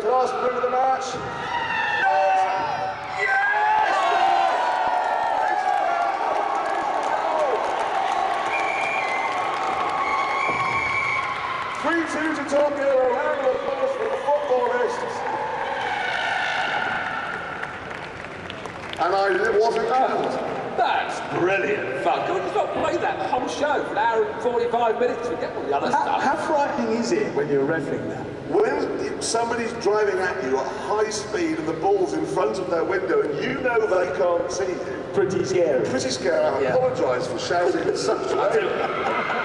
goes last sprint of the match. Yes! 3-2 to Top Gear, a round of applause for the footballists. And it wasn't out. That's brilliant fun. Can we just not play that whole show for an hour and 45 minutes to get all the other stuff? How frightening is it when you're refereeing that? When somebody's driving at you at high speed and the ball's in front of their window and you know they can't see you. Pretty scary. Pretty scary. I apologise for shouting at such a way.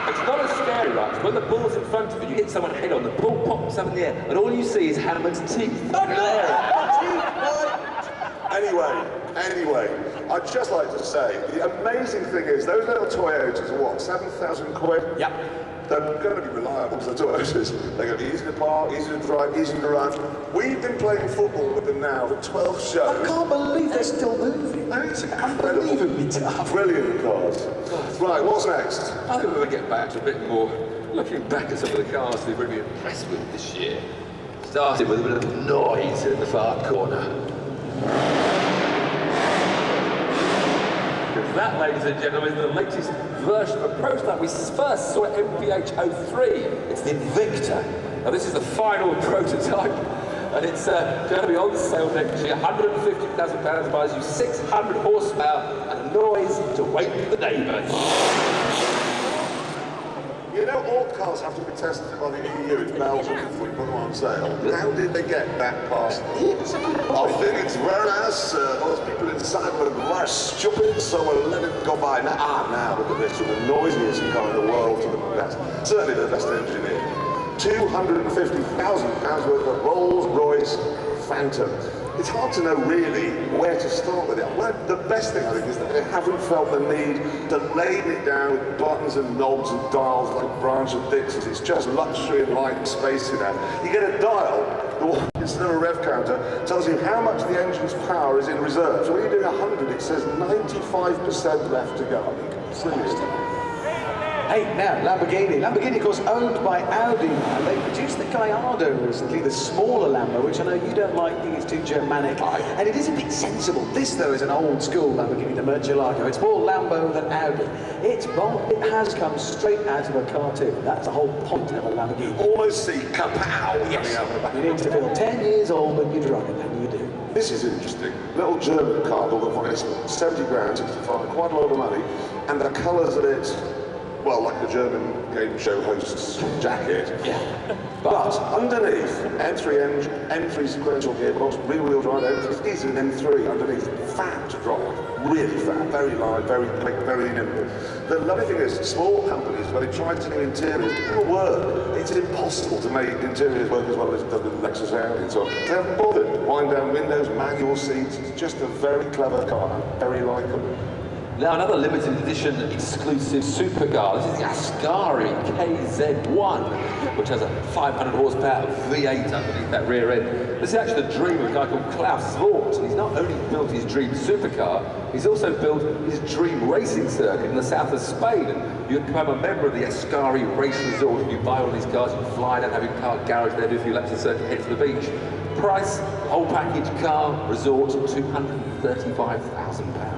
It's not as scary, right? When the ball's in front of you, you hit someone's head on, the ball pops up in the air, and all you see is Hammond's teeth. Anyway, I'd just like to say, the amazing thing is, those little Toyotas are what, 7,000 quid? Yep. They're going to be reliable, the Toyotas. They're going to be easy to park, easy to drive, easy to run. We've been playing football with them now for 12 shows. I can't believe they're still moving. It's incredible. Unbelievably tough. Brilliant cars. Right, what's next? I think we're going to get back to a bit more, looking back at some of the cars we've really been impressed with this year. Started with a bit of noise in the far corner. That, ladies and gentlemen, is the latest version of a prototype we first saw at MPH 03. It's the Invicta. Now, this is the final prototype, and it's going to be on sale next year. £150,000 buys you 600 horsepower and noise to wake the neighbours. You know, all cars have to be tested by the EU in Belgium before you put them on sale. How did they get that past? I think it's whereas those people inside were very stupid, so we'll let it go by. Now look at this, from the noisiest car in the world to the best, certainly the best engineer. £250,000 worth of Rolls-Royce Phantom. It's hard to know really where to start with it. Well, the best thing I think is that they haven't felt the need to lay it down with buttons and knobs and dials like Branch and Dixon's. It's just luxury and light and space in there. You get a dial, instead of a rev counter, tells you how much the engine's power is in reserve. So when you're doing 100, it says 95% left to go. Brilliant. Hey, now, Lamborghini. Lamborghini, of course, owned by Audi now. They produced the Gallardo recently, the smaller Lambo, which I know you don't like, think it's too Germanic. And it is a bit sensible. This, though, is an old-school Lamborghini, the Murcielago. It's more Lambo than Audi. It's bold. It has come straight out of a cartoon. That's the whole point of a Lamborghini. Almost see kapow! Yes. You need to feel 10 years old when you drive it, and you do. This is interesting. Little German car called the Weiss, 70 grand, 65, quite a lot of money, and the colours of it, well, like the German game show host's jacket. Yeah. But underneath, M3 sequential gearbox, rear-wheel drive, M3 is an M3 underneath. Fat to drive, really fat, very light, very quick, very nimble. The lovely thing is, small companies, when they try to do interiors, it doesn't work. It's impossible to make interiors work as well as it does with Lexus Audi and so on. They haven't bothered. Wind down windows, manual seats. It's just a very clever car, very likeable. Now, another limited edition exclusive supercar. This is the Ascari KZ1, which has a 500 horsepower V8 underneath that rear end. This is actually the dream of a guy called Klaus Zwart. He's not only built his dream supercar, he's also built his dream racing circuit in the south of Spain. And you become a member of the Ascari Race Resort. If you buy one of these cars, you can fly down, have your car garage there, do a few laps of circuit, head to the beach. Price, whole package, car, resort, £235,000.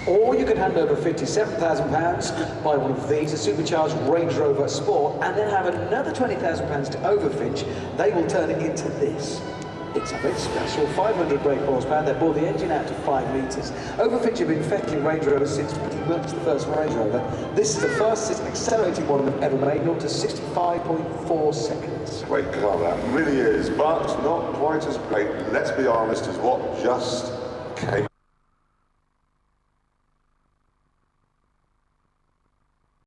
Or you could hand over £57,000, buy one of these, a supercharged Range Rover Sport, and then have another £20,000 to Overfinch. They will turn it into this. It's a bit special, 500 brake horsepower. They bore the engine out to 5 metres. Overfinch have been fettling Range Rover since pretty much the first Range Rover. This is the fastest accelerating one they've ever made, 0 to 65.4 seconds. Great car, that really is, but not quite as great, let's be honest, as what just came.